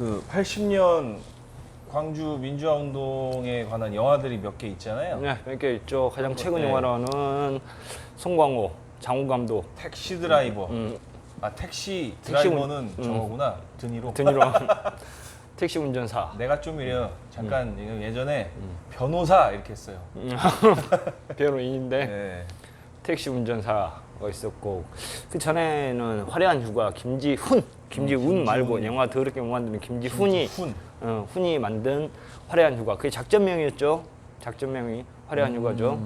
그 80년 광주 민주화 운동에 관한 영화들이 몇 개 있잖아요. 네, 몇 개 있죠. 가장 최근 네. 영화로는 송광호, 장훈 감독. 택시 드라이버. 아 택시 드라이버는 저거구나. 드니로. 택시 운전사. 내가 좀 이래요. 잠깐 예전에 변호사 이렇게 했어요. 변호인인데 네. 택시 운전사가 있었고 그 전에는 화려한 휴가 김지훈 말고 영화 더럽게 못 만드는 김지훈이 훈이 만든 화려한 휴가. 그게 작전명이었죠. 작전명이 화려한 휴가죠.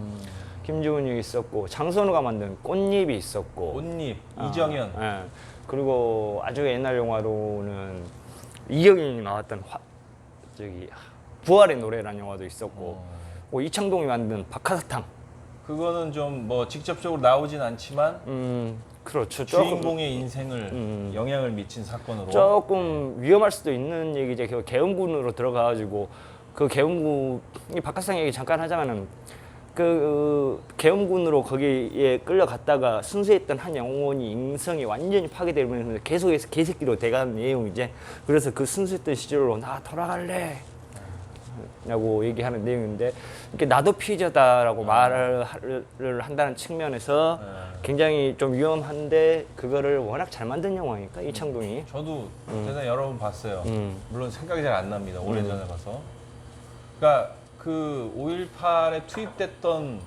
김지훈이 있었고 장선우가 만든 꽃잎이 있었고 꽃잎 이정현. 예. 그리고 아주 옛날 영화로는 이경영이 나왔던 부활의 노래라는 영화도 있었고 이창동이 만든 박하사탕. 그거는 좀 뭐 직접적으로 나오진 않지만 그렇죠. 주인공의 인생을 영향을 미친 사건으로 조금 위험할 수도 있는 얘기죠. 그 계엄군으로 들어가가지고 그 계엄군이 박하사탕 얘기 잠깐 하자면은 그 계엄군으로 거기에 끌려갔다가 순수했던 한 영혼이 인성이 완전히 파괴되면서 계속해서 개새끼로 돼가는 내용이지. 그래서 그 순수했던 시절로 나 돌아갈래 라고 얘기하는 내용인데 이렇게 나도 피해자다라고 말을 한다는 측면에서 굉장히 좀 위험한데 그거를 워낙 잘 만든 영화니까 이창동이. 저도 대단히 여러 번 봤어요. 물론 생각이 잘 안 납니다. 오래전에 봐서. 그러니까 그 5.18에 투입됐던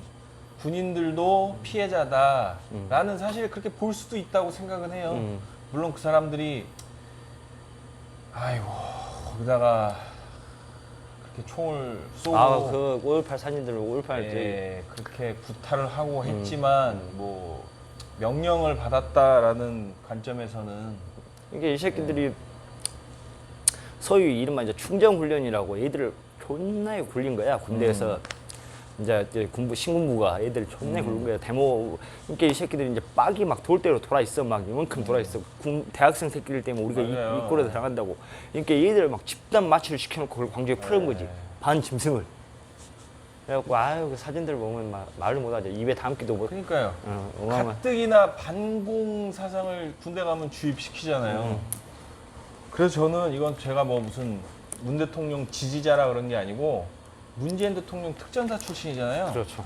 군인들도 피해자다라는 사실 그렇게 볼 수도 있다고 생각은 해요. 물론 그 사람들이 아이고 거기다가 그렇게 총을 쏘고 그 5.18 사진들 5.18 예, 그렇게 구타를 하고 했지만 뭐 명령을 받았다라는 관점에서는 이게 이 새끼들이 소위 이른바 이제 충정 훈련이라고 애들을 존나게 굴린 거야. 군대에서 이제 군부 신군부가 애들 존나게 굴린 거야. 데모. 그러니까 이 새끼들이 이제 빡이 막 돌 대로 돌아 있어. 막 이만큼 돌아 있어. 대학생 새끼들 때문에 우리가 이 꼴에 들어간다고. 그러니까 얘들 막 집단 마취를 시켜놓고 그걸 광주에 풀은 거지. 반 짐승을. 그래갖고 아유 그 사진들 보면 막 말을 못하죠. 입에 담기도 못. 그러니까요. 어마어마. 가뜩이나 반공 사상을 군대 가면 주입시키잖아요. 그래서 저는 이건 제가 뭐 무슨 문 대통령 지지자라 그런 게 아니고 문재인 대통령 특전사 출신이잖아요. 그렇죠.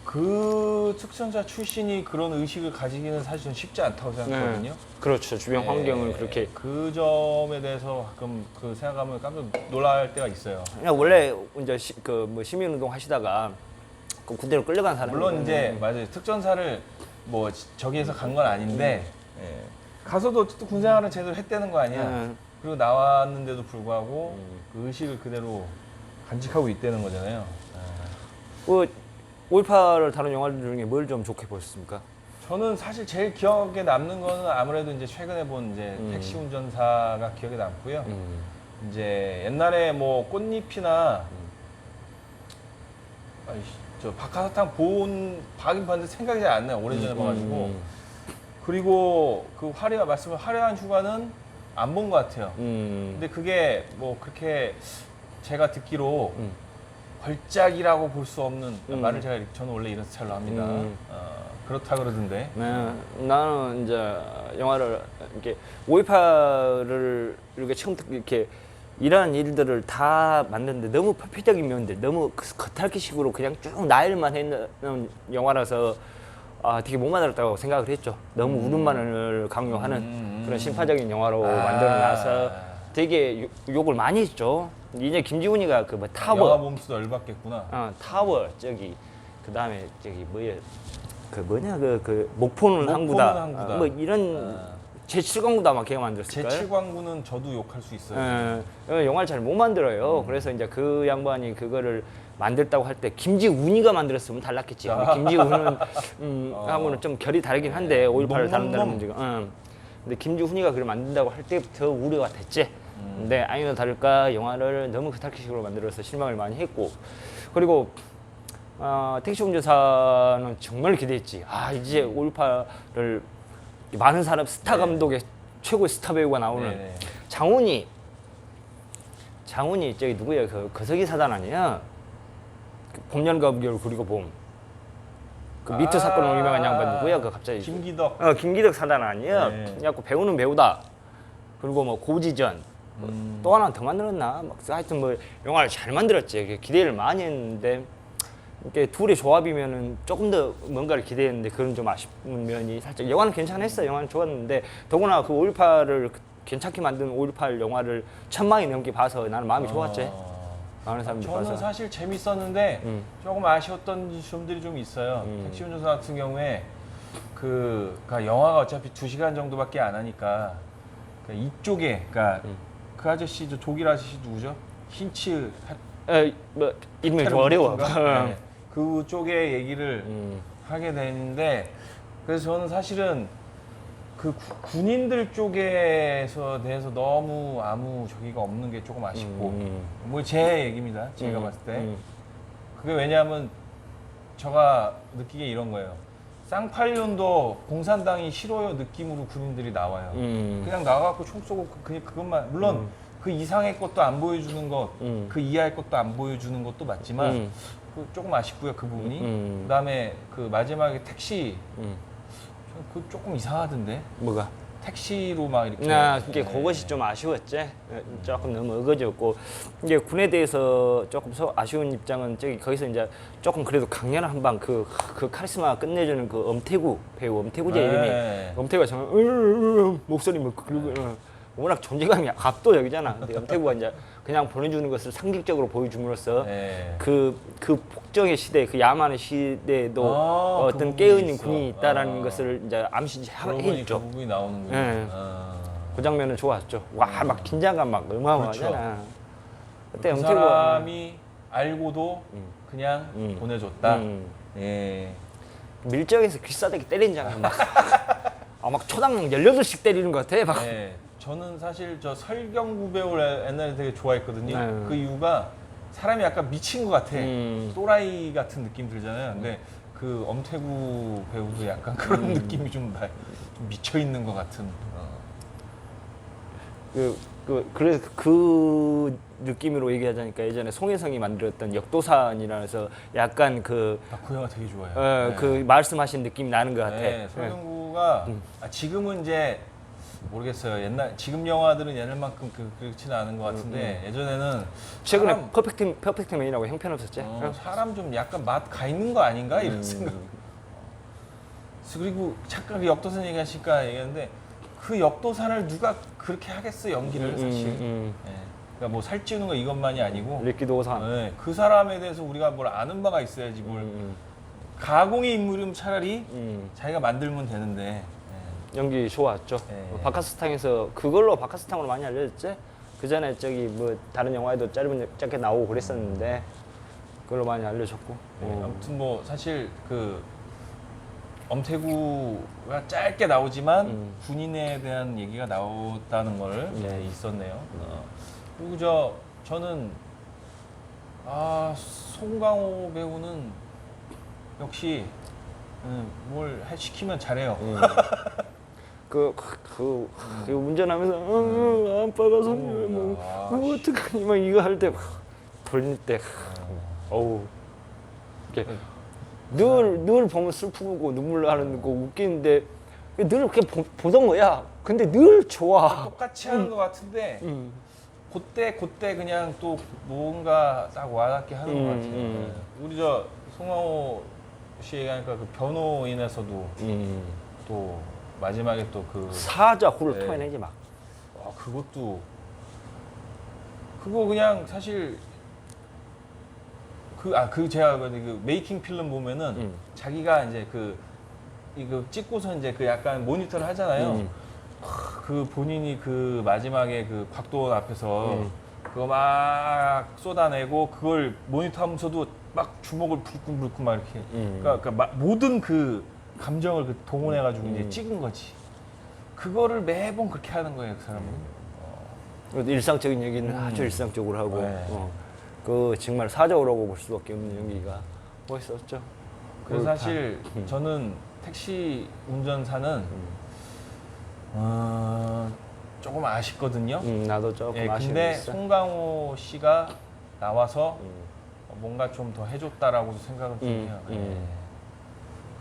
그 특전사 출신이 그런 의식을 가지기는 사실 전 쉽지 않다고 생각하거든요. 그렇죠. 주변 환경을 그렇게. 그 점에 대해서 가끔 그 생각하면 깜짝 놀랄 때가 있어요. 그냥 원래 이제 뭐 시민운동 하시다가 그 군대로 끌려간 사람. 물론 이제 맞아요. 특전사를 뭐 저기에서 간 건 아닌데 가서도 어쨌든 군생활은 제대로 했다는 거 아니야. 그리고 나왔는데도 불구하고 그 의식을 그대로 간직하고 있다는 거잖아요. 그 5.18을 다룬 영화들 중에 뭘 좀 좋게 보셨습니까? 저는 사실 제일 기억에 남는 거는 아무래도 이제 최근에 본 이제 택시 운전사가 기억에 남고요. 이제 옛날에 뭐 꽃잎이나 저 박하사탕 봐긴 봤는데 생각이 잘 안 나요. 오래전에 봐가지고. 그리고 그 말씀을 화려한 휴가는 안 본 것 같아요. 근데 그게 뭐 그렇게 제가 듣기로 걸작이라고 볼 수 없는 말을 저는 원래 이런 스타일로 합니다. 그렇다 그러던데. 네, 나는 이제 영화를 이렇게 5.18을 이렇게 처음부터 이렇게 이러한 일들을 다 만드는데 너무 표피적인 면들, 너무 겉핥기식으로 그냥 쭉 나열만 했는 영화라서 되게 못 만들었다고 생각을 했죠. 너무 울음만을 강요하는 그런 심파적인 영화로 만들어놔서 되게 욕을 많이 했죠. 이제 김지훈이가 그 뭐 타워. 영화 보면서도 열받겠구나. 타워 저기 그 다음에 저기 그 뭐냐 그 목포는 항구다. 뭐 이런 제7광구도 아마 걔가 만들었을까요? 제7광구는 저도 욕할 수 있어요. 영화를 잘 못 만들어요. 그래서 이제 그 양반이 그거를 만들었다고 할 때 김지훈이가 만들었으면 달랐겠지. 김지훈은 하고는 좀 결이 다르긴 한데 5.18을 다룬다는 문제가. 근데 김지훈이가 그걸 만든다고 할 때부터 우려가 됐지. 근데 아니나 다를까 영화를 너무 겉핥기식으로 만들어서 실망을 많이 했고, 그리고 택시 운전사는 정말 기대했지. 이제 5.18을 많은 사람 스타 감독의 최고의 스타 배우가 나오는 장훈이 저기 누구야? 그 거석이 사단 아니야? 봄연가 겨울 그리고 봄. 그 미투 사건으로 유명한 양반 누구야? 그 갑자기 김기덕. 김기덕 사단 아니야? 그래갖고 배우는 배우다. 그리고 뭐 고지전, 또 하나 더 만들었나? 막 하여튼 뭐 영화를 잘 만들었지. 기대를 많이 했는데 이게 둘의 조합이면은 조금 더 뭔가를 기대했는데 그런 좀 아쉬운 면이 살짝. 영화는 괜찮았어요. 영화는 좋았는데 더구나 그 5.18을 괜찮게 만든 5.18 영화를 1000만이 넘게 봐서 나는 마음이 좋았지. 많은 사람들이 저는 봐서. 사실 재밌었는데 조금 아쉬웠던 점들이 좀 있어요. 택시 운전사 같은 경우에 그러니까 영화가 어차피 2시간 정도밖에 안 하니까 그러니까 이쪽에 그러니까 그 아저씨 저 독일 아저씨 누구죠? 힌츠 뭐 이름이 좀 어려워. 네. 그쪽의 얘기를 하게 되는데 그래서 저는 사실은 그 군인들 쪽에서 대해서 너무 아무 저기가 없는 게 조금 아쉽고 뭐 제 얘기입니다. 제가 봤을 때 그게 왜냐하면 제가 느끼기에 이런 거예요. 쌍팔년도 공산당이 싫어요 느낌으로 군인들이 나와요. 그냥 나가갖고 총 쏘고 그것만 물론 그 이상의 것도 안 보여주는 것, 그 이하의 것도 안 보여주는 것도 맞지만 그 조금 아쉽고요 그 부분이. 그다음에 그 마지막에 택시 그 조금 이상하던데. 뭐가? 택시로 막 이렇게. 그게 그것이 좀 아쉬웠지. 조금 너무 어거졌고 이제 군에 대해서 조금 아쉬운 입장은 저기 거기서 이제 조금 그래도 강렬한 한방 그 카리스마 끝내주는 그 엄태구 배우 엄태구제 이름이 엄태구가 정말 목소리 뭐 그리고 워낙 존재감이 압도적이잖아. 근데 엄태구가 이제 그냥 보내주는 것을 상징적으로 보여줌으로써 그 폭정의 시대, 그 야만의 시대에도 어떤 그 깨어있는 군인이 있다라는 것을 이제 암시해줬죠. 그 부분이 나오는군요. 네. 그 장면은 좋았죠. 와, 막 긴장감 막 어마어마하잖아. 그렇죠. 그때 그 엄태구가 사람이 알고도 그냥 보내줬다. 예. 밀정에서 귀싸대기 때리는 장면 막. 막 초당 18씩 때리는 것 같아. 막. 네. 저는 사실 저 설경구 배우를 옛날에 되게 좋아했거든요. 그 이유가 사람이 약간 미친 것 같아. 또라이 같은 느낌 들잖아요. 근데 그 엄태구 배우도 약간 그런 느낌이 좀 미쳐 있는 것 같은. 그래서 그 느낌으로 얘기하자니까 예전에 송혜성이 만들었던 역도산이라 해서 약간 그 영화 되게 좋아해요. 네. 그 말씀하신 느낌이 나는 것 같아. 네, 설경구가 지금은 이제 모르겠어요. 지금 영화들은 옛날만큼 그렇지는 않은 것 같은데 예전에는 최근에 퍼펙트맨이라고 형편없었지? 사람 좀 약간 맛 가 있는 거 아닌가 이런 생각. 그리고 잠깐 그 역도산 얘기하시니까 얘기하는데 그 역도산을 누가 그렇게 하겠어 연기를 사실. 그러니까 뭐 살찌우는 거 이것만이 아니고 리퀴드오산. 네, 그 사람에 대해서 우리가 뭘 아는 바가 있어야지 뭘 가공의 인물이면 차라리 자기가 만들면 되는데. 연기 좋았죠. 바카스탕에서 그걸로 바카스탕으로 많이 알려졌지. 그 전에 저기 뭐 다른 영화에도 짧게 나오고 그랬었는데 그걸로 많이 알려졌고. 아무튼 뭐 사실 그 엄태구가 짧게 나오지만 군인에 대한 얘기가 나왔다는 걸 있었네요. 그리고 저는 송강호 배우는 역시 뭘 시키면 잘해요. 운전하면서 아빠가 손님을 뭐 어떡하니 막 이거 할 때 돌릴 때 어우 늘 보면 슬프고 눈물 나는 거 웃기는데 늘 그렇게 보던 거야. 근데 늘 좋아. 똑같이 하는 것 같은데 그때 그냥 또 뭔가 딱 와닿게 하는 것 같아요. 우리 송강호 씨 얘기하니까 그 변호인에서도 또 마지막에 또 그 사자 후를 토해내지 막. 그것도 그거 그냥 사실 제가 그 메이킹 필름 보면은 자기가 이제 이거 찍고서 이제 그 약간 모니터를 하잖아요. 그 본인이 그 마지막에 그 곽도원 앞에서 그거 막 쏟아내고 그걸 모니터하면서도 막 주먹을 불끈불끈 막 이렇게. 그러니까 모든 그 감정을 동원해가지고 이제 찍은 거지. 그거를 매번 그렇게 하는 거예요, 그 사람은. 일상적인 얘기는 아주 일상적으로 하고, 그 정말 사적으로고 볼 수밖에 없는 연기가 멋있었죠. 그래서 사실 저는 택시 운전사는 조금 아쉽거든요. 나도 조금 아쉬운 근데 있어. 송강호 씨가 나와서 뭔가 좀 더 해줬다라고 생각은 좀 해요.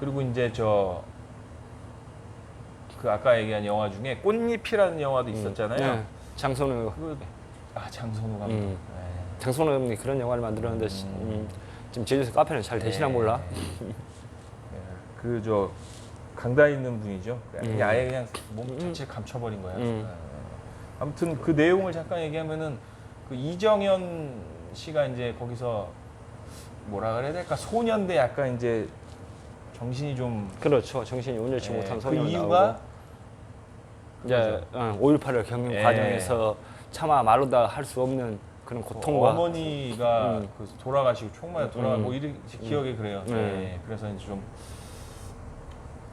그리고 이제 그 아까 얘기한 영화 중에 꽃잎이라는 영화도 있었잖아요. 장선우 장선우 감독. 음. 네. 장선우 감독이 그런 영화를 만들었는데 지금 제주에서 카페는 잘 되시나 몰라. 그 저 강단 있는 분이죠. 그냥 아예 그냥 몸 자체 감춰버린 거예요. 아무튼 그 내용을 잠깐 얘기하면은 그 이정현 씨가 이제 거기서 뭐라 그래야 될까, 소년대 약간 이제 정신이 좀 그렇죠. 정신이 온전치 못한 그 소년이 이유가 나오고 이제 5.18을 겪는 예. 과정에서 차마 말로 다 할 수 없는 그런 고통과 어머니가 그 돌아가시고 총맞아 돌아가고 이렇게 기억이 그래요. 네. 그래서 이제 좀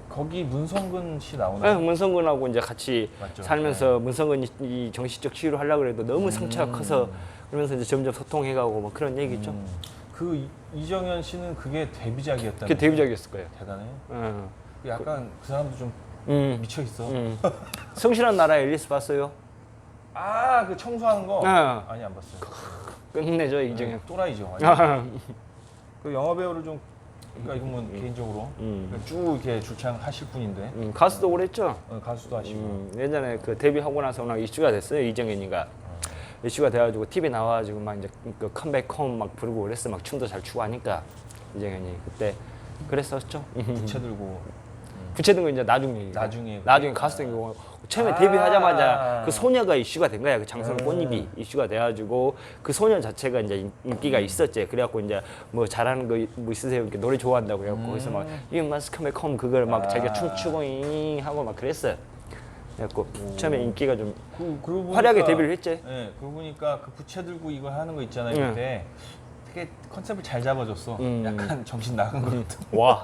거기 문성근 씨 네, 나오나요? 문성근하고 이제 같이 맞죠. 살면서 문성근이 이 정신적 치유를 하려고 해도 너무 상처가 커서 그러면서 이제 점점 소통해가고 뭐 그런 얘기죠. 그 이정현 씨는 그게 데뷔작이었다면 그게 데뷔작이었을 거예요. 대단해요. 응. 약간 그 사람도 좀 미쳐 있어. 성실한 나라 앨리스 봤어요? 그 청소하는 거? 네. 아니 안 봤어요. 끝내줘 이정현. 또라이죠. 완전. 그 영화 배우를 좀 그러니까 이건 뭐 개인적으로 쭉 이렇게 주창하실 분인데 가수도 오래 했죠. 가수도 하시고. 예전에 그 데뷔하고 나서 워낙 이슈가 됐어요 이정현이가. 이슈가 돼가지고 TV 나와가지고 막 이제 그 컴백홈 막 부르고 그랬어. 막 춤도 잘 추고 하니까 이정현이 그때 그랬었죠. 부채 들고 부채 든 거 이제 나중에 얘기고. 나중에 가수 된 거고 처음에 데뷔하자마자 그 소녀가 이슈가 된 거야. 그 장선우 꽃잎이 이슈가 돼가지고 그 소녀 자체가 이제 인기가 있었지. 그래갖고 이제 뭐 잘하는 거 뭐 있으세요? 이렇게 노래 좋아한다고 그래갖고 거기서 막 You must come back home 그걸 막 자기가 춤추고 잉 하고 막 그랬어요. 그래갖고 처음에 인기가 좀 그러고 보니까, 화려하게 데뷔를 했지. 네, 그러고 보니까 그 부채 들고 이거 하는 거 있잖아요. 그때 되게 컨셉을 잘 잡아줬어. 약간 정신 나간 것 같은. 와.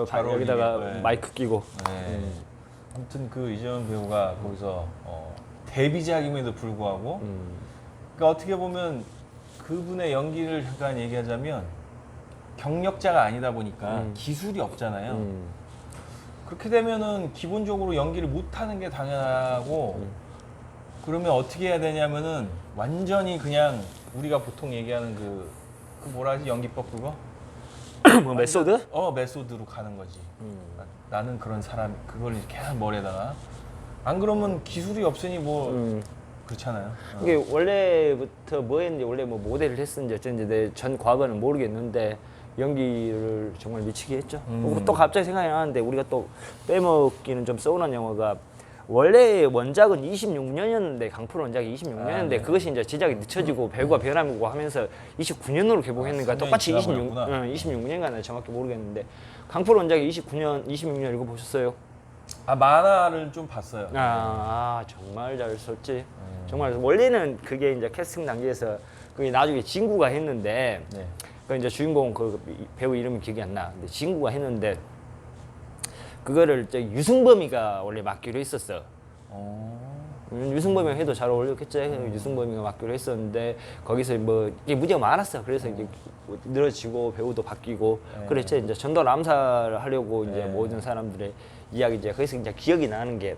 잘 여기다가 어울리게. 네. 마이크 끼고. 네. 아무튼 그 이정현 배우가 거기서 데뷔작임에도 불구하고 그러니까 어떻게 보면 그분의 연기를 잠깐 얘기하자면 경력자가 아니다 보니까 기술이 없잖아요. 그렇게 되면은 기본적으로 연기를 못하는 게 당연하고 그러면 어떻게 해야 되냐면은 완전히 그냥 우리가 보통 얘기하는 그 뭐라 하지 연기법 그거? 뭐 메소드? 메소드로 가는 거지. 나는 그런 사람 그걸 계속 머리에다가 안 그러면 기술이 없으니 뭐 그렇잖아요. 이게 원래부터 뭐 했는지 원래 뭐 모델을 했었는지 어쩐지 내 전 과거는 모르겠는데 연기를 정말 미치게 했죠. 그리고 또 갑자기 생각이 나는데 우리가 또 빼먹기는 좀 서운한 영화가 원래 원작은 26년이었는데 강풀 원작이 26년이었는데 네. 그것이 이제 제작이 늦춰지고 배우가 변하고 하면서 29년으로 개봉했는가 똑같이 26년인가 정확히 모르겠는데 강풀 원작이 26년 읽어보셨어요? 만화를 좀 봤어요. 정말 잘 썼지. 정말 원래는 그게 이제 캐스팅 단계에서 그게 나중에 진구가 했는데 네. 그 이제 주인공 그 배우 이름이 기억이 안 나. 근데 진구가 했는데 그거를 유승범이가 원래 맡기로 했었어. 유승범이가 해도 잘 어울렸겠지. 유승범이가 맡기로 했었는데 거기서 뭐 이게 문제가 많았어. 그래서 이제 늘어지고 배우도 바뀌고 그랬지. 이제 전도 암살을 하려고 이제 모든 사람들의 이야기 이제 거기서 이제 기억이 나는 게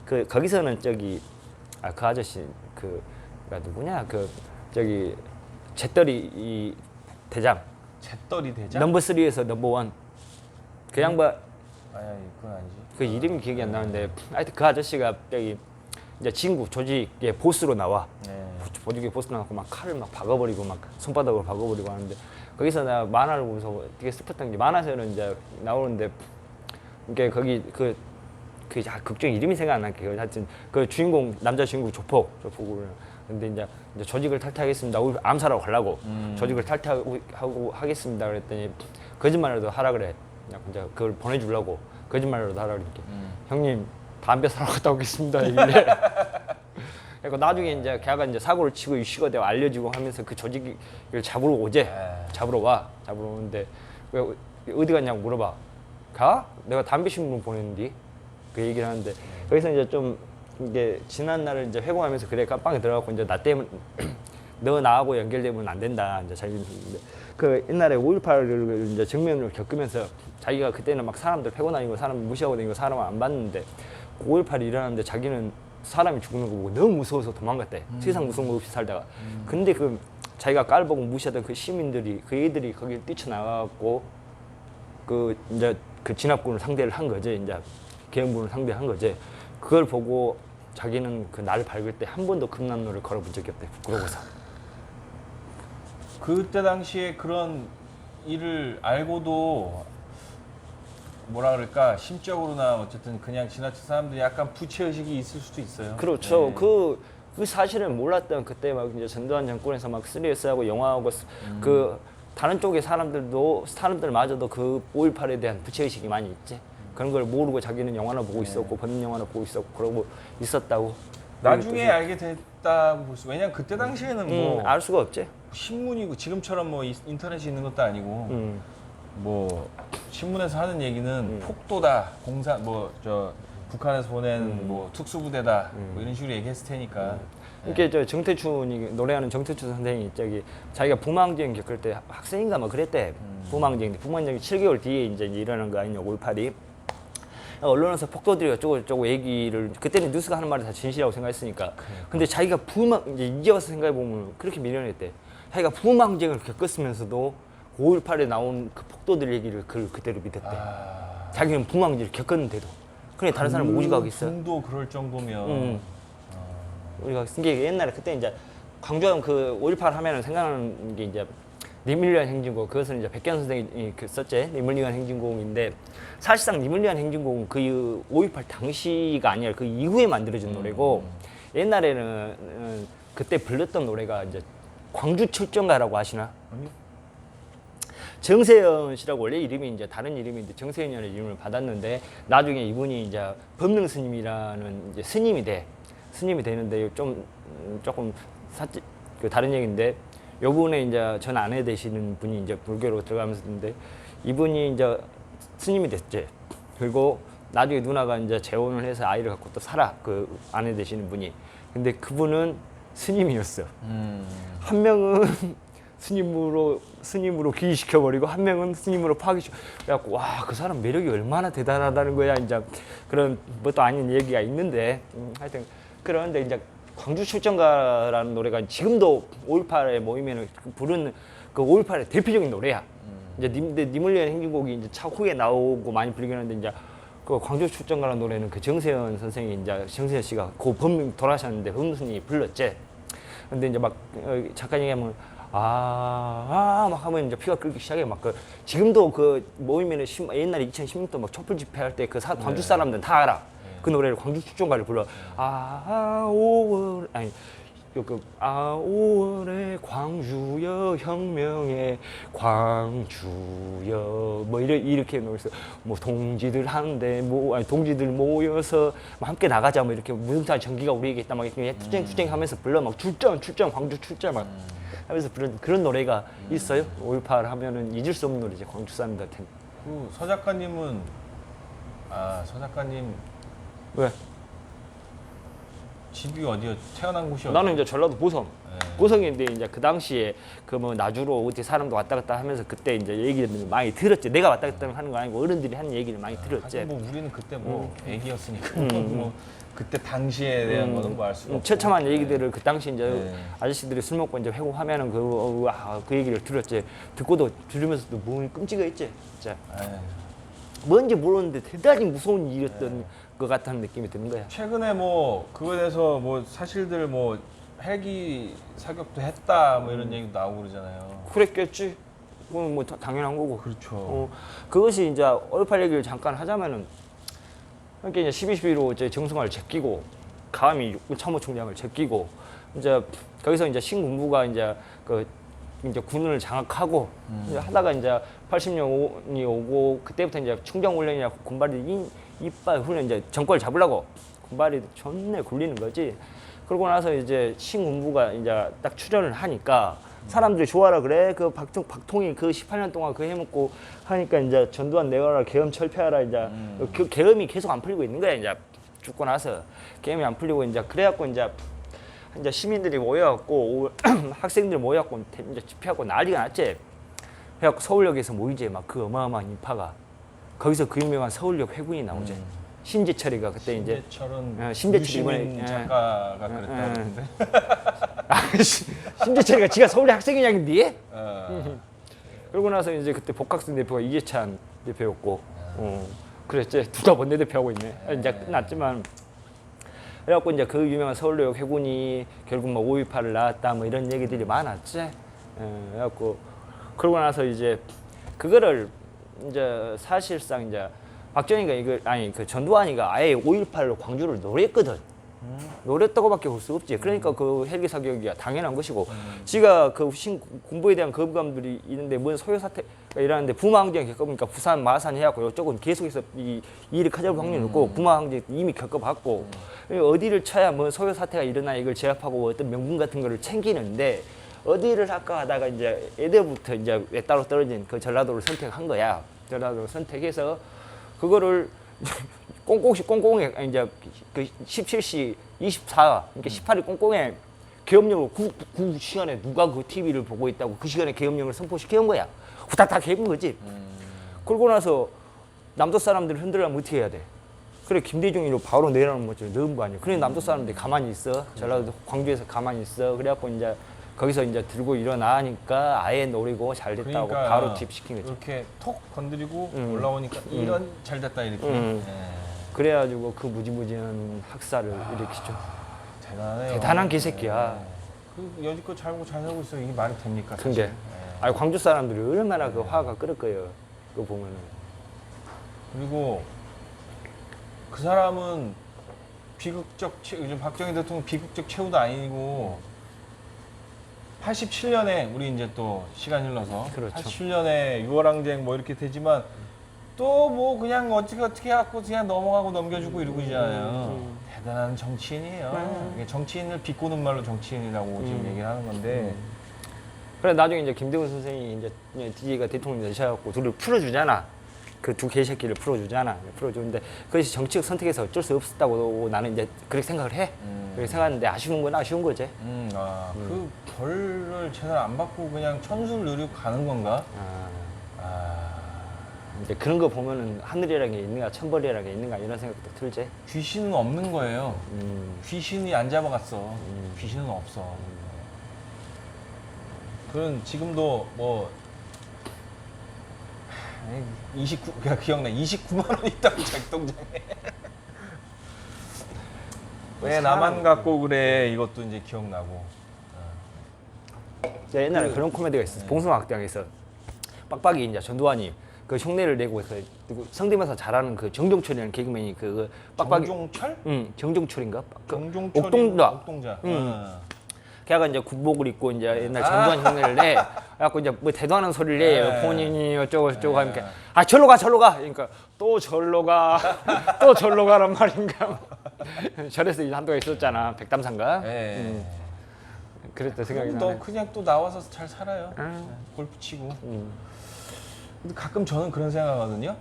그 거기서는 그 아저씨 그가 누구냐 잿더리 이 대장 잿더리 대장? 넘버 3에서 넘버 1 그 양반 그건 아니지. 그 이름이 기억이 안 나는데 하여튼 그 아저씨가 이제 진구 조직의 보스로 나와. 조직의 보스 나와서 막 칼을 막 박아버리고 막 손바닥으로 박아버리고 하는데 거기서 나 만화를 보면서 되게 슬펐던 게 만화에서는 이제 나오는데 이게 거기 극중 이름이 생각 안 나게 하여튼 그 주인공 남자 주인공 조폭으로 근데 이제 조직을 탈퇴하겠습니다. 우리 암살하고 가려고 조직을 탈퇴하고 하겠습니다. 그랬더니 거짓말이라도 하라 그래. 그냥 이제 그걸 보내주려고 거짓말이라도 하라 그러니까 형님 담배 사러 갔다 오겠습니다. 이래. 그러니까 나중에 이제 걔가 이제 사고를 치고 이슈가 되고 알려지고 하면서 그 조직을 잡으러 오재. 잡으러 오는데 왜 어디 갔냐고 물어봐. 가? 내가 담배 신문 보냈는데 그 얘기를 하는데 거기서 이제 좀 이게 지난 날을 이제 회고하면서 그래 깜빵에 들어가고 이제 나 때문에 너 나하고 연결되면 안 된다. 이제 자기는 그 옛날에 5.18을 이제 정면으로 겪으면서 자기가 그때는 막 사람들 패고 다니고 사람 무시하고 다니고 사람 안 봤는데 5.18이 일어났는데 자기는 사람이 죽는 거 보고 너무 무서워서 도망갔대. 세상 무서운 거 없이 살다가. 근데 그 자기가 깔보고 무시하던 그 시민들이 그 애들이 거기를 뛰쳐나가고 그 이제 그 진압군을 상대를 한 거지. 이제 계엄군을 상대한 거지. 그걸 보고 자기는 그 날 밝을 때 한 번도 금난로를 걸어본 적이 없대. 부끄러워서. 그때 당시에 그런 일을 알고도 뭐라 그럴까 심적으로나 어쨌든 그냥 지나친 사람들이 약간 부채의식이 있을 수도 있어요. 그렇죠. 네. 그 사실을 몰랐던 그때 막 이제 전두환 정권에서 막 3S하고 영화하고 그 다른 쪽의 사람들마저도 그 5.18에 대한 부채의식이 많이 있지. 그런 걸 모르고 자기는 영화나 보고 있었고 법률 영화나 보고 있었고 그러고 있었다고. 나중에 알게 됐다고 볼 수. 왜냐면 그때 당시에는 뭐 알 수가 없지. 신문이고 지금처럼 뭐 인터넷이 있는 것도 아니고 뭐 신문에서 하는 얘기는 폭도다 공사 뭐 저 북한에서 보낸 뭐 특수부대다 뭐 이런 식으로 얘기했을 테니까. 이렇게 저 정태춘이 노래하는 정태춘 선생이 저기 자기가 부망쟁 겪을 때 학생인가 뭐 그랬대. 부망쟁이 7개월 뒤에 이제 일어난 거 아니냐 5.18이. 언론에서 폭도들이 어쩌고 얘기를 그때는 뉴스가 하는 말이 다 진실이라고 생각했으니까. 근데 자기가 이제 와서 생각해 보면 그렇게 미련했대. 자기가 부망쟁을 겪었으면서도 5.18에 나온 그 폭도들 얘기를 그대로 믿었대. 자기는 부망쟁을 겪었는데도. 그래 다른 사람 오지가 하겠어. 도 그럴 정도면. 우리가 쓴 게 옛날에 그때 이제 광주하면 그 5.18 하면은 생각나는 게 이제 님을 위한 행진곡. 그것은 이제 백현 선생이 썼지. 님을 위한 행진곡인데 사실상 님을 위한 행진곡은 그 5.18 당시가 아니라 그 이후에 만들어진 노래고 옛날에는 그때 불렀던 노래가 이제 광주 철정가라고 아시나? 아니요. 정세현 씨라고 원래 이름이 이제 다른 이름인데 정세현이라는 이름을 받았는데 나중에 이분이 이제 법능 스님이라는 이제 스님이 되는데 조금 그 다른 얘기인데 요분의 이제 전 아내 되시는 분이 이제 불교로 들어가면서 있는데 이분이 이제 스님이 됐지. 그리고 나중에 누나가 이제 재혼을 해서 아이를 갖고 또 살아. 그 아내 되시는 분이. 근데 그분은 스님이었어. 한 명은 스님으로 귀시켜버리고 한 명은 스님으로 파기시켜. 그래갖고 와, 그 사람 매력이 얼마나 대단하다는 거야. 이제 그런 뭣도 아닌 얘기가 있는데 하여튼 그런데 이제 광주 출정가라는 노래가 지금도 5.18에 모이면 부르는 그 5.18의 대표적인 노래야. 이제 님을 위한 행진곡이 이제 차후에 나오고 많이 불리긴 하는데 이제 그 광주 출정가라는 노래는 그 정세현 선생이 이제 정세현 씨가 그 법문 돌아가셨는데 법문스님이 불렀지. 근데 이제 막 잠깐 얘기하면 막 하면 이제 피가 끓기 시작해. 막 그 지금도 그 모이면은 옛날에 2016도 막 촛불 집회할 때 그 광주 사람들은 다 알아. 그 노래를 광주 출정가를 불러. 5월 아니 그 5월에 광주여 혁명의 광주여 뭐 이렇게 노래해서 뭐 동지들 한데 동지들 모여서 함께 나가자 뭐 이렇게 무등산 전기가 우리에게 있다 막 이렇게 투쟁하면서 불러 막 출정 광주 출정 막 하면서 부른 그런 노래가 있어요. 5.18 하면은 잊을 수 없는 노래지 광주 사람들한테. 그 서 작가님은 서 작가님 왜? 집이 어디요? 태어난 곳이 어디요? 나는 이제 전라도 보성. 네. 보성인데 이제 그 당시에 그 뭐 나주로 어디 사람도 왔다 갔다 하면서 그때 이제 얘기를 많이 들었지. 내가 왔다 갔다 하는 거 아니고 어른들이 하는 얘기를 많이 들었지. 하긴 뭐 우리는 그때 뭐 애기였으니까 뭐 그때 당시에 대한 거는 뭐 알 수가 없고. 처참한 얘기들을 그 당시 이제 네. 아저씨들이 술 먹고 이제 회고하면은 그 얘기를 들었지. 듣고도 들으면서도 몸이 끔찍했지. 진짜. 에이. 뭔지 모르는데 대단히 무서운 일이었던 것 같다는 느낌이 드는 거야. 최근에 뭐 그거에 대해서 뭐 사실들 뭐 헬기 사격도 했다 뭐 이런 얘기도 나오고 그러잖아요. 그랬겠지. 그건 뭐 당연한 거고. 그렇죠. 그것이 이제 5.18 얘기를 잠깐 하자면은 그러니까 이제 12.12로 이제 정승화를 제끼고 가함이 육군 참모총장을 제끼고 이제 거기서 이제 신군부가 이제 이제 군을 장악하고 이제 하다가 이제 80년이 오고 그때부터 이제 충정훈련이나 군발이 이빨 훈련 이제 정권을 잡으려고 군발이 존내 굴리는 거지. 그러고 나서 이제 신군부가 이제 딱 출연을 하니까 사람들이 좋아라 그래. 그 박통이 그 18년 동안 그 해먹고 하니까 이제 전두환 내와라 계엄 철폐하라 이제 그 계엄이 계속 안 풀리고 있는 거야. 이제 죽고 나서 계엄이 안 풀리고 이제 그래갖고 이제 시민들이 모여갖고 학생들 모여갖고 이제 집회하고 난리가 났지. 그래갖고 서울역에서 모이지 막 그 어마어마한 인파가 거기서 그 유명한 서울역 회군이 나오지. 신재철이가 그때 이제 신재철이 이번에 작가가 그랬다는데. 신재철이가 지가 서울대 학생이냐는데. 그러고 나서 이제 그때 복학생 대표가 이재찬 대표였고, 그랬지. 누가 원내대표 하고 있네. 이제 끝났지만 그래갖고 이제 그 유명한 서울역 해군이 결국 뭐 5.18을 낳았다 뭐 이런 얘기들이 많았지. 그래갖고 그러고 나서 이제 그거를 이제 사실상 이제 박정희가 이걸 아니 그 전두환이가 아예 5.18로 광주를 노렸거든. 노렸다고밖에 볼 수 없지. 그러니까 그 헬기 사격이 당연한 것이고, 지가 그 군부에 대한 거부감들이 있는데 뭔 소요 사태가 일어나는데 부마 항쟁 겪어보니까 부산 마산 해갖고 이쪽은 계속해서 이 일이 커질 확률이 높고 부마 항쟁 이미 겪어봤고 어디를 쳐야 뭐 소요 사태가 일어나 이걸 제압하고 어떤 명분 같은 거를 챙기는데 어디를 할까 하다가 이제 애들부터 이제 따로 떨어진 그 전라도를 선택한 거야. 전라도를 선택해서 그거를 꽁꽁에 이제 그 17시 24 그러니까 18일 꽁꽁에 계엄령을 그 시간에 누가 그 TV를 보고 있다고 그 시간에 계엄령을 선포시켜 온 거야. 후딱딱 해본 거지. 그러고 나서 남도 사람들을 흔들려면 어떻게 해야 돼? 그래 김대중이로 바로 내려놓은 거죠. 넣은 거 아니야. 그래 남도 사람들이 가만히 있어. 전라도 광주에서 가만히 있어. 그래갖고 이제 거기서 이제 들고 일어나니까 아예 노리고 잘 됐다고 그러니까 바로 투입시킨 거지. 이렇게 톡 건드리고 올라오니까 이런 잘 됐다 이렇게. 그래가지고 그 무지무지한 학살을 일으키죠. 대단해요. 대단한 개새끼야. 그 여지껏 잘 먹고 잘 살고 있어. 이게 말이 됩니까? 근데 사실? 아니 광주 사람들이 얼마나 그 화가 끓을 거예요. 그거 보면은. 그리고 그 사람은 비극적 최 요즘 박정희 대통령 비극적 최후도 아니고 87년에 우리 이제 또 시간 흘러서 그렇죠. 87년에 6월항쟁 뭐 이렇게 되지만 또 뭐 그냥 어떻게 해갖고 그냥 넘어가고 넘겨주고 이러고 있잖아요. 대단한 정치인이에요. 이게 정치인을 비꼬는 말로 정치인이라고 지금 얘기를 하는 건데. 그래 나중에 이제 김대중 선생이 이제 DJ가 대통령이 되셔갖고 둘을 풀어주잖아. 그 두 개새끼를 풀어주잖아. 풀어주는데 그것이 정치적 선택에서 어쩔 수 없었다고 나는 이제 그렇게 생각을 해. 그렇게 생각하는데 아쉬운 건 아쉬운 거지. 그 벌을 제대로 안 받고 그냥 천수를 누리고 가는 건가? 이제 그런 거 보면은 하늘이라는 게 있는가 천벌이라는 게 있는가 이런 생각도 들지. 귀신은 없는 거예요. 귀신이 안 잡아갔어. 귀신은 없어. 그런 지금도 뭐 기억나. 29만 원 있다고 작동장에. 왜 나만 갖고 그래? 이것도 이제 기억나고. 옛날에 그런 코미디가 있었어. 봉숭아학당에서 빡빡이 이제 전두환이 그 흉내를 내고 그 성대모사 잘하는 그 정종철이라는 개그맨이 그 빡빡이. 정종철? 응, 정종철인가? 정종철이 옥동자. 걔가 이제 군복을 입고 이제 옛날 전두환 흉내를 내. 그래갖고 이제 뭐 대도하는 소리를 내. 본인이 어쩌고 저쩌고 하니까 아 절로 가. 그러니까 또 절로 가. 또 절로 가란 말인가. 절에서 이제 한동안 있었잖아. 백담산가. 그랬다 생각이 나네. 너 그냥 또 나와서 잘 살아요. 골프 치고. 근데 가끔 저는 그런 생각하거든요.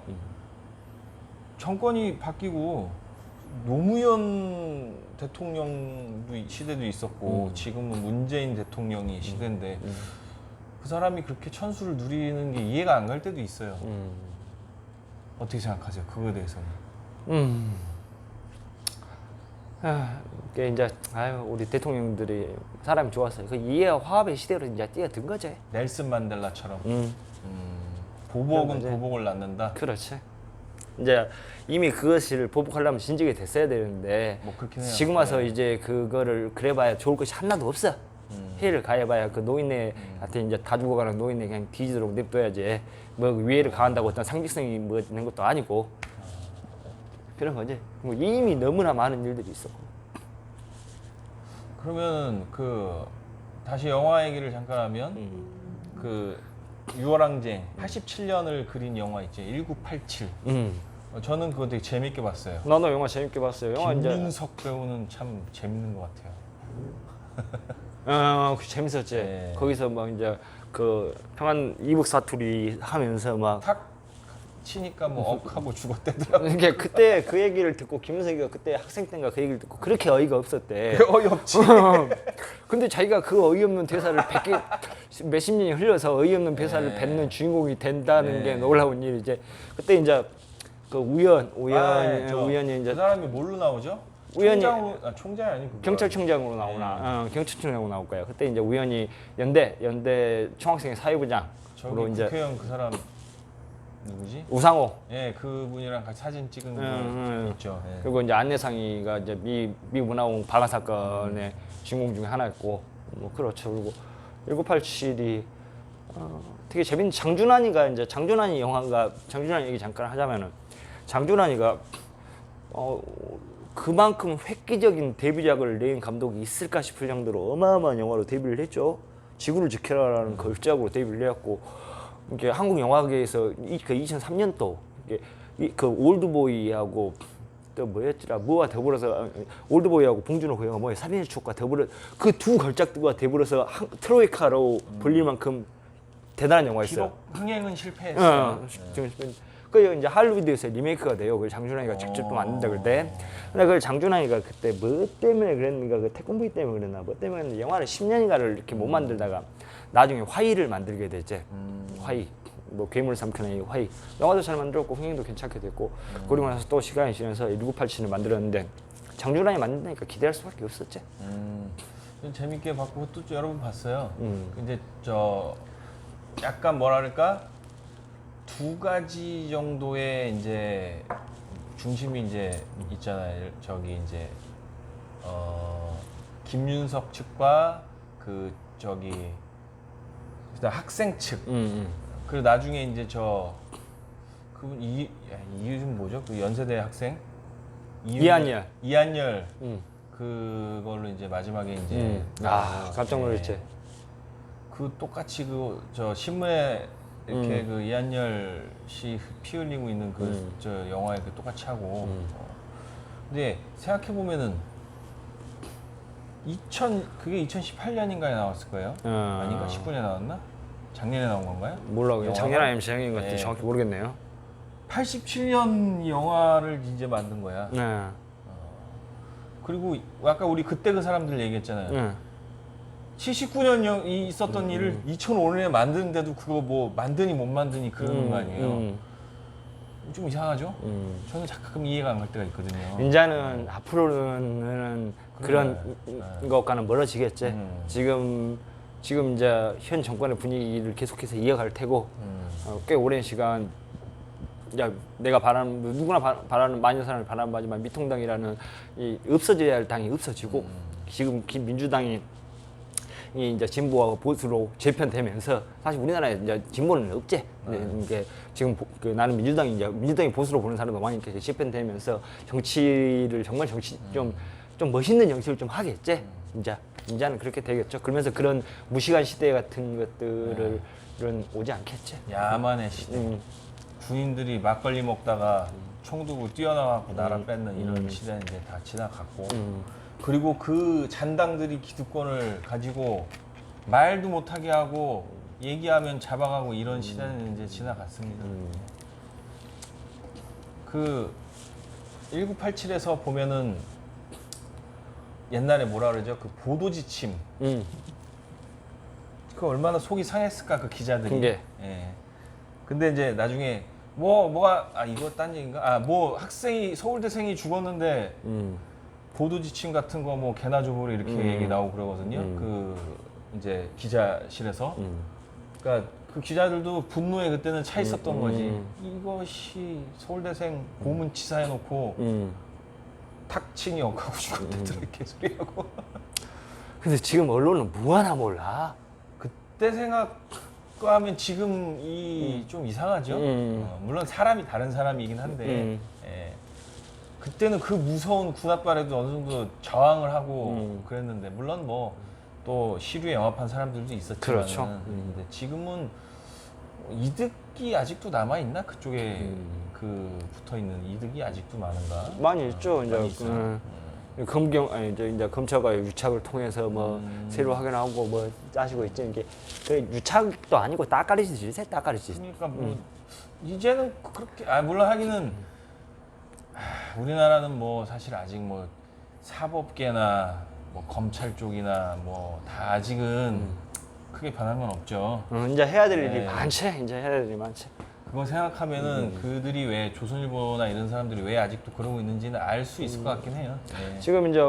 정권이 바뀌고 노무현 대통령 시대도 있었고 지금은 문재인 대통령이 시대인데 그 사람이 그렇게 천수를 누리는 게 이해가 안 갈 때도 있어요. 어떻게 생각하세요? 그거에 대해서는? 이게 이제 우리 대통령들이 사람이 좋았어요. 그 이해와 화합의 시대로 이제 뛰어든 거지. 넬슨 만델라처럼. 보복은 보복을 낳는다. 그렇지. 이제 이미 그것을 보복하려면 진즉에 됐어야 되는데 뭐 그렇긴 해요. 지금 와서 이제 그거를 그래봐야 좋을 것이 하나도 없어. 해를 가해봐야 그 노인네한테 이제 다 죽어가는 노인네 그냥 뒤지도록 냅둬야지. 뭐 위해를 가한다고 어떤 상징성이 뭐 있는 것도 아니고 그런 거지. 뭐 이미 너무나 많은 일들이 있었고. 그러면 그 다시 영화 얘기를 잠깐 하면 그 6월항쟁 87년을 그린 영화 있죠. 1987. 저는 그거 되게 재밌게 봤어요. 나도 영화 재밌게 봤어요. 영화 김윤석 배우는 참 재밌는 것 같아요. 재밌었지. 네. 거기서 막 이제 그 평안 이북 사투리 하면서 막 탁 치니까 뭐 억하고 죽었대더라고. 이게 그때 그 얘기를 듣고 김은석이가 그때 학생 때인가 그 얘기를 듣고 그렇게 어이가 없었대. 어이없지. 근데 자기가 그 어이없는 대사를 몇십 년이 흘려서 어이없는 대사를 뱉는 주인공이 된다는 게 놀라운 일이지. 그때 이제 그 우연히 이제 그 사람이 뭘로 나오죠? 우연히 총장이 아니고 경찰청장으로 나오나 경찰청장으로 나올 거야. 그때 이제 우연히 연대 총학생회 사회부장으로 이제 국회의원 그 사람 누구지? 우상호. 예, 그분이랑 같이 사진 찍은 거 있죠. 예. 그리고 이제 안내상이가 이제 미 문화공 발화 사건의 주인공 중에 하나였고, 뭐 그렇죠. 그리고 1987이 되게 재밌는 장준환이 영화가 장준환 얘기 잠깐 하자면은 장준환이가 그만큼 획기적인 데뷔작을 낸 감독이 있을까 싶을 정도로 어마어마한 영화로 데뷔를 했죠. 지구를 지켜라라는 걸작으로 데뷔를 해왔고, 이게 한국 영화계에서 그 2003년도 그 올드보이하고 또 뭐였더라, 뭐와 더불어서 올드보이하고 봉준호 그 영화 뭐야, 살인의 추억과 더불어 그 두 걸작들과 더불어서 트로이카로 불릴 만큼 대단한 영화였어요. 비록 흥행은 실패했어요. 그 이제 할리우드에서 리메이크가 돼요. 그 장준환이가 직접 또 만든다 그럴 때. 근데 그 장준환이가 그때 뭐 때문에 그랬는가, 그 태권브이 때문에 그랬나, 뭐 때문에 그랬는데 영화를 10년인가를 이렇게 못 만들다가 나중에 화이를 만들게 됐지. 화이. 뭐 괴물 삼켜내기 화이. 영화도 잘 만들었고 흥행도 괜찮게 됐고, 그리고 나서 또 시간이 지나서 1987을 만들었는데 장준환이 만든다니까 기대할 수밖에 없었지. 좀 재밌게 봤고 또 여러분 봤어요. 근데 저 약간 뭐랄까 두 가지 정도의 이제 중심이 이제 있잖아요. 저기 이제 김윤석 측과 그 저기 일단 학생 측. 그리고 나중에 이제 저 그분 이름 뭐죠? 그 연세대 학생 이한열. 그걸로 이제 마지막에 이제 깜짝 놀랐지. 그 똑같이 그 저 신문에 이렇게 그 이한열 씨 피 흘리고 있는 그 저 영화에 그 똑같이 하고. 근데 생각해 보면은 그게 2018년인가에 나왔을 거예요. 아닌가? 19년에 나왔나? 작년에 나온 건가요? 몰라. 작년 아니면 재작년 같아. 네. 정확히 모르겠네요. 87년 영화를 이제 만든 거야. 네. 그리고 아까 우리 그때 그 사람들 얘기했잖아요. 네. 79년 있었던 일을 2005년에 만드는데도 그거 뭐 만드니 못 만드니 그러는 거 아니에요. 좀 이상하죠? 저는 가끔 이해가 안 갈 때가 있거든요. 이제는 앞으로는 그런 것과는 멀어지겠지. 지금 이제 현 정권의 분위기를 계속해서 이어갈 테고, 꽤 오랜 시간 이제 내가 누구나 바라는 많은 사람이 바라는 바지만 미통당이라는 이 없어져야 할 당이 없어지고, 지금 민주당이 이제 진보하고 보수로 재편되면서 사실 우리나라에 이제 진보는 없지. 근데 이게 지금 나는 민주당이 보수로 보는 사람도 많이 이렇게 재편되면서 정치를 정말 좀 멋있는 정치를 좀 하겠지. 이제는 그렇게 되겠죠. 그러면서 그런 무시간 시대 같은 것들은 오지 않겠지. 야만의 시대. 군인들이 막걸리 먹다가 총 들고 뛰어나가고 나라 뺏는 이런 시대는 이제 다 지나갔고, 그리고 그 잔당들이 기득권을 가지고 말도 못하게 하고 얘기하면 잡아가고 이런 시대는 이제 지나갔습니다. 그 1987에서 보면은 옛날에 뭐라 그러죠? 그 보도지침. 그 얼마나 속이 상했을까 그 기자들이. 그게. 예. 근데 이제 나중에 이거 딴 얘기인가? 뭐 학생이 서울대생이 죽었는데 보도지침 같은 거 뭐 개나 줘보래 이렇게 얘기 나오고 그러거든요. 그 이제 기자실에서. 그러니까 그 기자들도 분노에 그때는 차 있었던 거지. 이것이 서울대생 고문치사해놓고 탁칭이 억하고 죽었대더라 개소리하고. 근데 지금 언론은 뭐 하나 몰라. 그때 생각하면 지금이 좀 이상하죠. 물론 사람이 다른 사람이긴 한데 예. 그때는 그 무서운 군합발에도 어느 정도 저항을 하고 그랬는데, 물론 뭐 또 시류에 영합한 사람들도 있었지만, 그렇죠. 근데 지금은 이득이 아직도 남아 있나? 그쪽에 그 붙어 있는 이득이 아직도 많은가? 많이 있죠. 많이 이제 있어요. 이제 검찰과 유착을 통해서 뭐 새로 확인하고 뭐 짜시고 있죠. 이게 그 유착도 아니고 따까리지, 따까리지. 그러니까 뭐 이제는 그렇게 물론 하기는 우리나라는 뭐 사실 아직 뭐 사법계나 뭐 검찰 쪽이나 뭐 다 아직은 크게 변한 건 없죠. 이제 해야 될 일이 네. 많지. 이제 해야 될 일이 많지. 그거 생각하면은 그들이 왜 조선일보나 이런 사람들이 왜 아직도 그러고 있는지는 알 수 있을 것 같긴 해요. 네. 지금 이제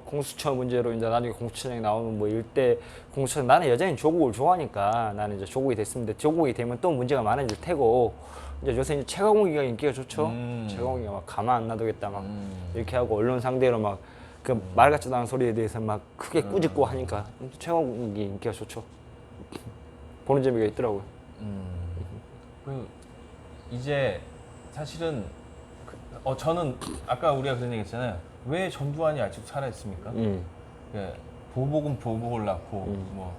공수처 문제로 이제 나중에 공수처장이 나오면 뭐 일대 공수처 나는 여전히 조국을 좋아하니까 나는 이제 조국이 됐습니다. 조국이 되면 또 문제가 많아질 테고 이제 요새 이제 최강욱이가 인기가 좋죠. 최강욱이가 막 가만 안 놔두겠다 막 이렇게 하고 언론 상대로 막 그 말 같지도 않은 소리에 대해서 막 크게 꾸짖고 하니까 최강욱이 인기가 좋죠. 보는 재미가 있더라고요. 그 이제 사실은 저는 아까 우리가 그런 얘기 했잖아요. 왜 전두환이 아직 살아있습니까? 예, 보복은 보복을 낳고 뭐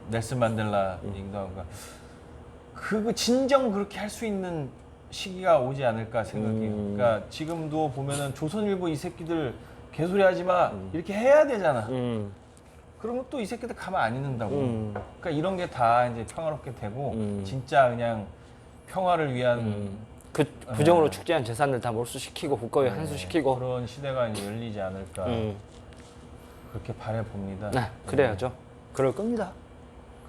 넬슨 만델라 얘기도 하고 그 진정 그렇게 할 수 있는 시기가 오지 않을까 생각해요. 그러니까 지금도 보면은 조선일보 이 새끼들 개소리 하지 마 이렇게 해야 되잖아. 그러면 또 이 새끼들 가만 안 있는다고. 그러니까 이런 게 다 이제 평화롭게 되고 진짜 그냥 평화를 위한 그 부정으로 축제한 재산들 다 몰수시키고 국가에 환수시키고 그런 시대가 이제 열리지 않을까 그렇게 바래 봅니다. 네, 그래야죠. 그럴 겁니다.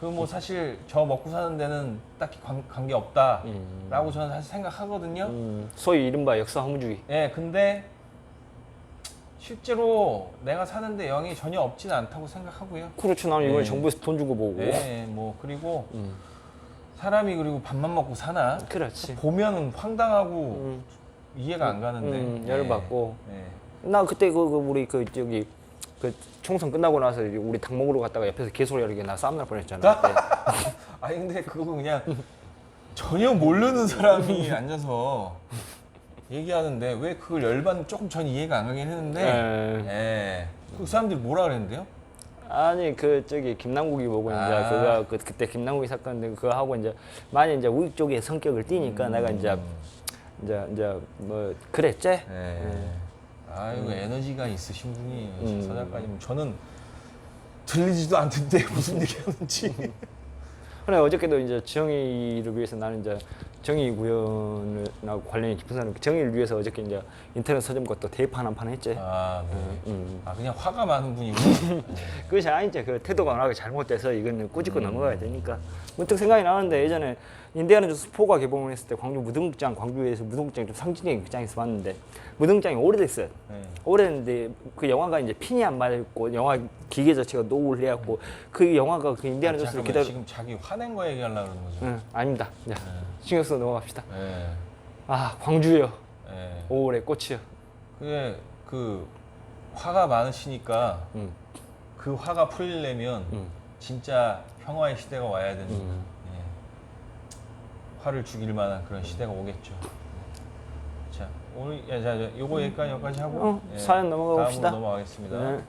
그 뭐 사실 저 먹고 사는 데는 딱히 관계 없다라고 저는 사실 생각하거든요. 소위 이른바 역사 허무주의. 예, 근데 실제로 내가 사는데 영향이 전혀 없지는 않다고 생각하고요. 그렇죠. 나는 이번에 네. 정부에서 돈 주고 보고. 네, 뭐 그리고 사람이 그리고 밥만 먹고 사나? 그렇지. 보면은 황당하고 이해가 안 가는데. 열받고. 네. 나 그때 우리 저기 그 총선 끝나고 나서 우리 닭 먹으러 갔다가 옆에서 개소리하게 나 싸움 날 뻔했잖아. 네. 아니 근데 그거 그냥 전혀 모르는 사람이 앉아서 얘기하는데 왜 그걸 열받는 조금 전 이해가 안 가긴 했는데. 예. 그 사람들이 뭐라 그랬는데요? 아니 그 저기 김남국이 보고 이제 그거 그때 김남국이 사건인데 그거 하고 이제 많이 이제 우익 쪽의 성격을 띠니까 내가 이제 뭐 그랬지. 아이고 에너지가 있으신 분이에요, 서 작가님. 저는 들리지도 않던데 무슨 얘기하는지. 그래 어저께도 이제 정의를 위해서 나는 이제 정의 구현하고 관련이 깊은 사람 정의를 위해서 어저께 이제 인터넷 서점과 또 대판 한 판 했지. 아, 네. 아 그냥 화가 많은 분이고. 그것이 아니지. 그 태도가 워낙에 잘못돼서 이거는 꾸짖고 넘어가야 되니까. 문득 생각이 나는데 예전에 인디아나 존스 4가 개봉을 했을 때 광주 무등극장, 광주에서 무등극장이 좀 상징적인 극장에서 봤는데 무등극장이 오래됐어요. 네. 오래됐는데 그 영화가 이제 핀이 안 맞고 영화 기계 자체가 노후를 해갖고 그 영화가 그 인디아나 존스를 기다려. 지금 자기 화낸 거 얘기하려고 그러는 거죠? 응, 아닙니다. 자, 신경 쓰고 넘어갑시다. 네. 아 광주요. 네. 5월의 꽃이요. 그게 그 화가 많으시니까 그 화가 풀리려면 진짜 평화의 시대가 와야 되는 예. 화를 죽일 만한 그런 시대가 오겠죠. 자 오늘 요거 여기까지 하고 사연 넘어가 봅시다. 다음으로 넘어가겠습니다. 네. 네.